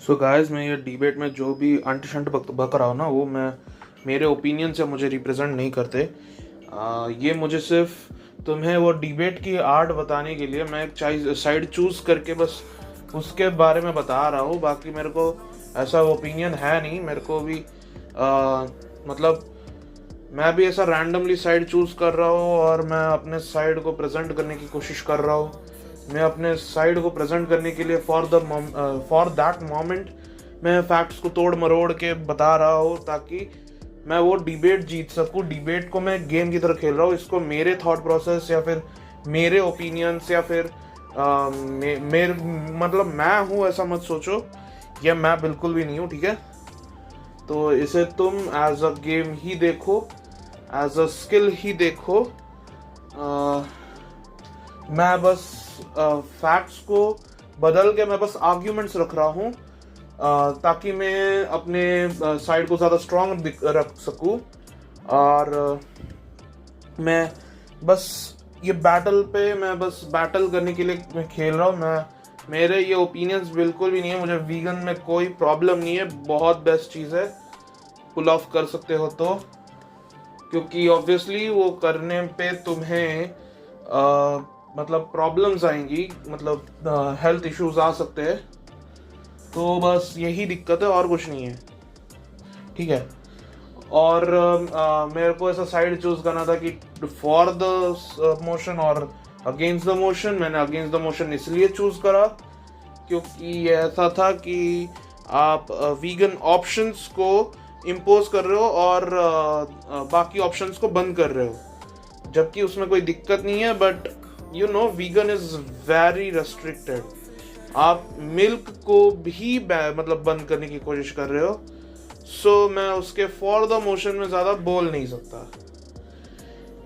So guys, मैं ये debate में जो भी अंट शंट बक रहा हूँ ना, वो मैं मेरे ओपिनियन से मुझे रिप्रेजेंट नहीं करते। ये मुझे सिर्फ तुम्हें वो डिबेट की आर्ट बताने के लिए मैं एक साइड चूज करके बस उसके बारे में बता रहा हूँ। बाकी मेरे को ऐसा ओपिनियन है नहीं। मेरे को भी मतलब मैं भी ऐसा रैंडमली साइड चूज कर रहा हूँ और मैं अपने साइड को प्रेजेंट करने की कोशिश कर रहा हूँ। मैं अपने साइड को प्रेजेंट करने के लिए फॉर दैट मोमेंट मैं फैक्ट्स को तोड़ मरोड़ के बता रहा हूँ, ताकि मैं वो डिबेट जीत सकूँ। डिबेट को मैं गेम की तरह खेल रहा हूँ। इसको मेरे थॉट प्रोसेस या फिर मेरे ओपिनियंस या फिर मेरे मतलब मैं हूँ ऐसा मत सोचो। ये मैं बिल्कुल भी नहीं हूँ, ठीक है। तो इसे तुम एज अ गेम ही देखो, एज अ स्किल ही देखो। मैं बस फैक्ट्स को बदल के मैं बस आर्ग्यूमेंट्स रख रहा हूँ, ताकि मैं अपने साइड को ज़्यादा स्ट्रांग रख सकूँ। और मैं बस ये बैटल पे मैं बस बैटल करने के लिए मैं खेल रहा हूँ। मेरे ये ओपिनियंस बिल्कुल भी नहीं है। मुझे वीगन में कोई प्रॉब्लम नहीं है, बहुत बेस्ट चीज़ है, पुल ऑफ कर सकते हो तो। क्योंकि ऑब्वियसली वो करने पे तुम्हें मतलब प्रॉब्लम्स आएंगी, मतलब हेल्थ इश्यूज आ सकते हैं। तो बस यही दिक्कत है और कुछ नहीं है, ठीक है। और मेरे को ऐसा साइड चूज करना था कि फॉर द मोशन और अगेंस्ट द मोशन। मैंने अगेंस्ट द मोशन इसलिए चूज करा क्योंकि ये ऐसा था कि आप वीगन ऑप्शंस को इम्पोज कर रहे हो और बाकी ऑप्शंस को बंद कर रहे हो, जबकि उसमें कोई दिक्कत नहीं है। But you know, vegan is very restricted. आप मिल्क को भी मतलब बंद करने की कोशिश कर रहे हो। सो मैं उसके फॉर द मोशन में ज़्यादा बोल नहीं सकता,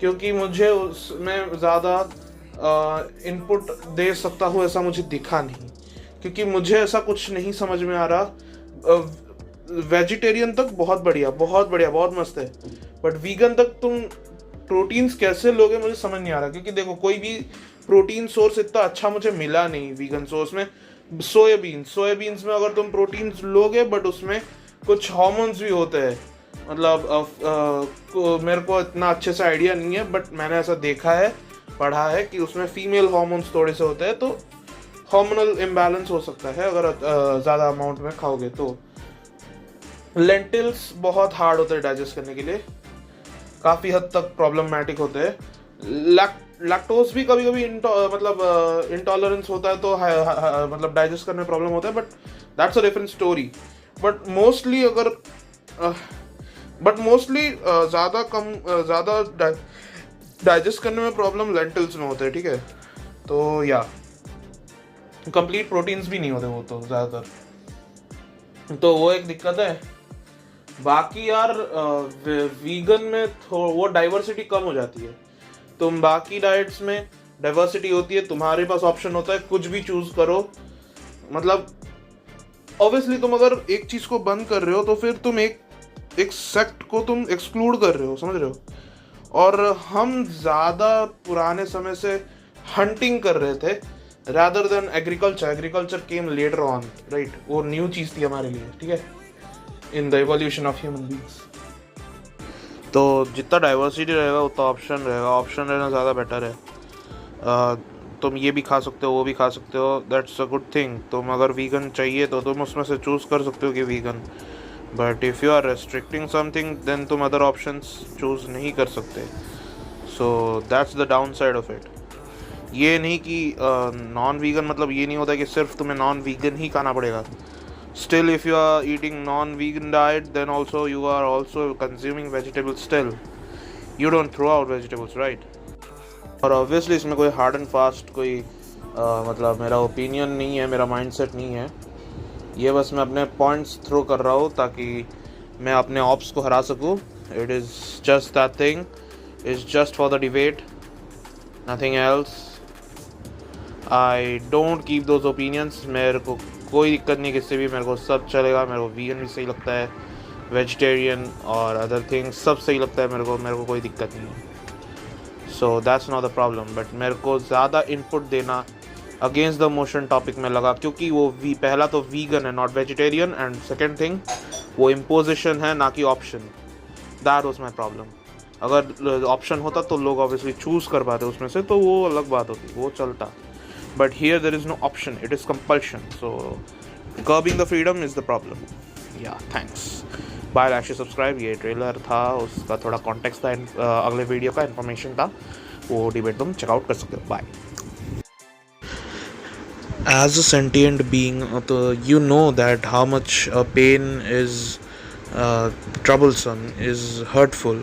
क्योंकि मुझे उसमें ज़्यादा इनपुट दे सकता हूँ ऐसा मुझे दिखा नहीं। क्योंकि मुझे ऐसा कुछ नहीं समझ में आ रहा। वेजिटेरियन तक बहुत बढ़िया, बहुत बढ़िया, बहुत मस्त है, बट वीगन तक तुम प्रोटीन्स कैसे लोगे मुझे समझ नहीं आ रहा। क्योंकि देखो, कोई भी प्रोटीन सोर्स इतना अच्छा मुझे मिला नहीं वीगन सोर्स में। सोयाबीन्स में अगर तुम प्रोटीन्स लोगे, बट उसमें कुछ हार्मोन्स भी होते हैं। मतलब मेरे को इतना अच्छे से आइडिया नहीं है, बट मैंने ऐसा देखा है, पढ़ा है कि उसमें फीमेल हार्मोन्स थोड़े से होते हैं, तो हार्मोनल इम्बैलेंस हो सकता है अगर ज़्यादा अमाउंट में खाओगे तो। लेंटिल्स बहुत हार्ड होते हैं डाइजेस्ट करने के लिए, काफ़ी हद तक प्रॉब्लमेटिक होते हैं। लैक्टोज भी कभी कभी मतलब इंटॉलरेंस होता है, तो मतलब डाइजेस्ट करने में प्रॉब्लम होता है, but that's a different story. But mostly ज़्यादा डाइजेस्ट करने में प्रॉब्लम लेंटिल्स में होते हैं, ठीक है। तो या कंप्लीट प्रोटीन्स भी नहीं होते वो तो ज़्यादातर, तो वो एक दिक्कत है। बाकी यार वीगन में वो डाइवर्सिटी कम हो जाती है। तुम बाकी डाइट्स में डाइवर्सिटी होती है, तुम्हारे पास ऑप्शन होता है, कुछ भी चूज करो। मतलब ऑब्वियसली तुम अगर एक चीज को बंद कर रहे हो तो फिर तुम एक सेक्ट को तुम एक्सक्लूड कर रहे हो, समझ रहे हो। और हम ज्यादा पुराने समय से हंटिंग कर रहे थे rather than agriculture came later on, right. वो न्यू चीज थी हमारे लिए, ठीक है, in the evolution of human beings. तो जितना डाइवर्सिटी रहेगा उतना ऑप्शन रहेगा। ऑप्शन रहना ज़्यादा बेटर है। तुम ये भी खा सकते हो, वो भी खा सकते हो, दैट्स अ गुड थिंग। तुम अगर वीगन चाहिए तो तुम उसमें से चूज़ कर सकते हो कि vegan, but if you are restricting something then तुम अदर ऑप्शंस चूज़ नहीं कर सकते। So that's the down side of it. ये नहीं कि नॉन वीगन मतलब ये नहीं होता कि सिर्फ तुम्हें नॉन वीगन ही खाना पड़ेगा। Still, if you are eating non-vegan diet, then also you are also consuming vegetables still. You don't throw out vegetables, right? और obviously इसमें कोई hard and fast कोई मतलब मेरा opinion नहीं है, मेरा mindset नहीं है। ये बस मैं अपने points throw कर रहा हूँ ताकि मैं अपने ops को हरा सकूँ। It is just that thing. It's just for the debate, nothing else. I don't keep those opinions. मेरे को कोई दिक्कत नहीं किससे भी, मेरे को सब चलेगा। मेरे को वीगन भी सही लगता है, वेजिटेरियन और अदर थिंग्स सब सही लगता है मेरे को कोई दिक्कत नहीं है। So that's not the problem. But मेरे को ज़्यादा इनपुट देना अगेंस्ट द मोशन टॉपिक में लगा, क्योंकि वो पहला तो वीगन है not vegetarian, and second thing वो इम्पोजिशन है ना कि option. That was my problem. अगर ऑप्शन होता तो लोग ऑब्वियसली चूज कर पाते उसमें से, तो वो अलग बात होती, वो चलता. But here there is no option, it is compulsion. So curbing the freedom is the problem. Yeah thanks. Bye. Like subscribe. ये ट्रेलर था, उसका थोड़ा कॉन्टेक्स्ट था, अगले वीडियो का इन्फॉर्मेशन था, वो डिबेट तुम चेकआउट कर सकते हो. Bye. As a sentient being, you know that how much pain is troublesome, is hurtful.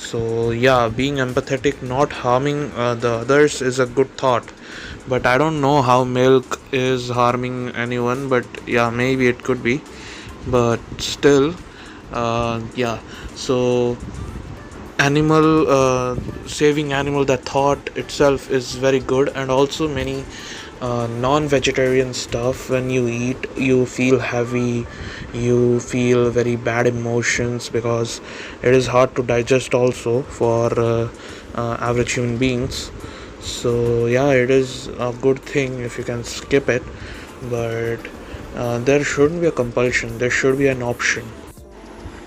So yeah, being empathetic, not harming the others is a good thought. But I don't know how milk is harming anyone, but yeah, maybe it could be. But still, yeah. So saving animal, that thought itself is very good. And also many non-vegetarian stuff, when you eat you feel heavy, you feel very bad emotions, because it is hard to digest also for average human beings. So yeah, it is a good thing if you can skip it, but there shouldn't be a compulsion, there should be an option.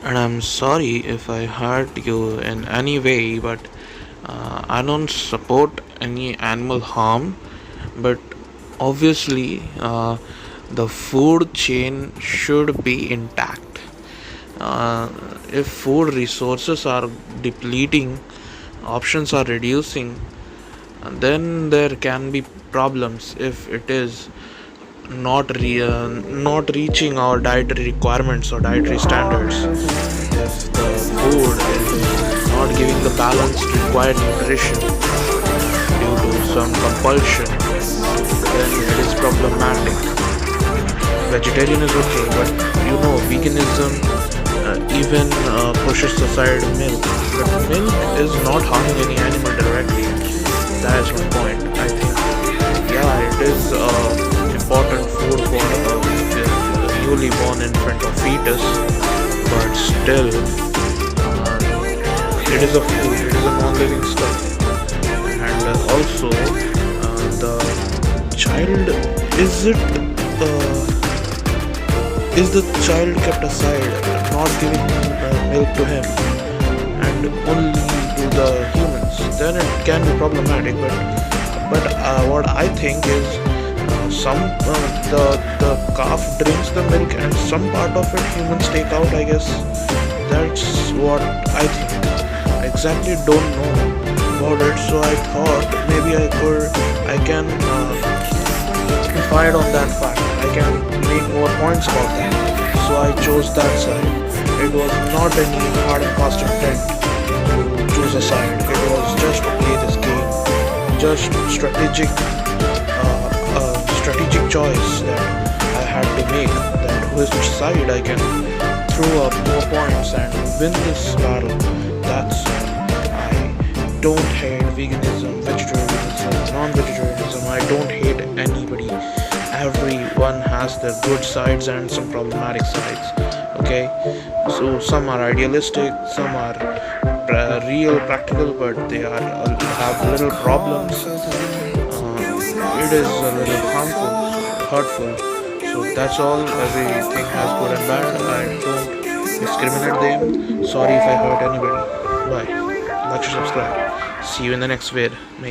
And I'm sorry if I hurt you in any way, but I don't support any animal harm. But obviously the food chain should be intact. If food resources are depleting, options are reducing, then there can be problems. If it is not reaching our dietary requirements or dietary standards, if the food is not giving the balanced required nutrition due to some compulsion, then it is problematic. Vegetarian is okay, but veganism even pushes aside milk. But milk is not harming any animal directly. That is my point. I think, yeah, it is important food for a newly born infant or fetus, but still, it is a food. It is a non-living stuff, and also the child, is the child kept aside, not giving milk to him and only to the humans, then it can be problematic. But what I think is, the calf drinks the milk and some part of it humans take out, I guess. That's what I think. I exactly don't know about it, so I thought maybe I can fight on that fact. I can make more points about that. So I chose that side. It was not any hard and fast intent to choose a side. It was just to play this game, just strategic choice that I had to make, that which side I can throw up more points and win this battle. That's I don't hate veganism, vegetarianism, non-vegetarianism. I don't hate anybody. Everyone has their good sides and some problematic sides. Okay, so some are idealistic, some are real practical, but they have little problems. It is a little harmful, hurtful. So that's all. Everything has good and bad. I don't discriminate them. Sorry if I hurt anybody. Bye. Like to subscribe. See you in the next vid. Maybe.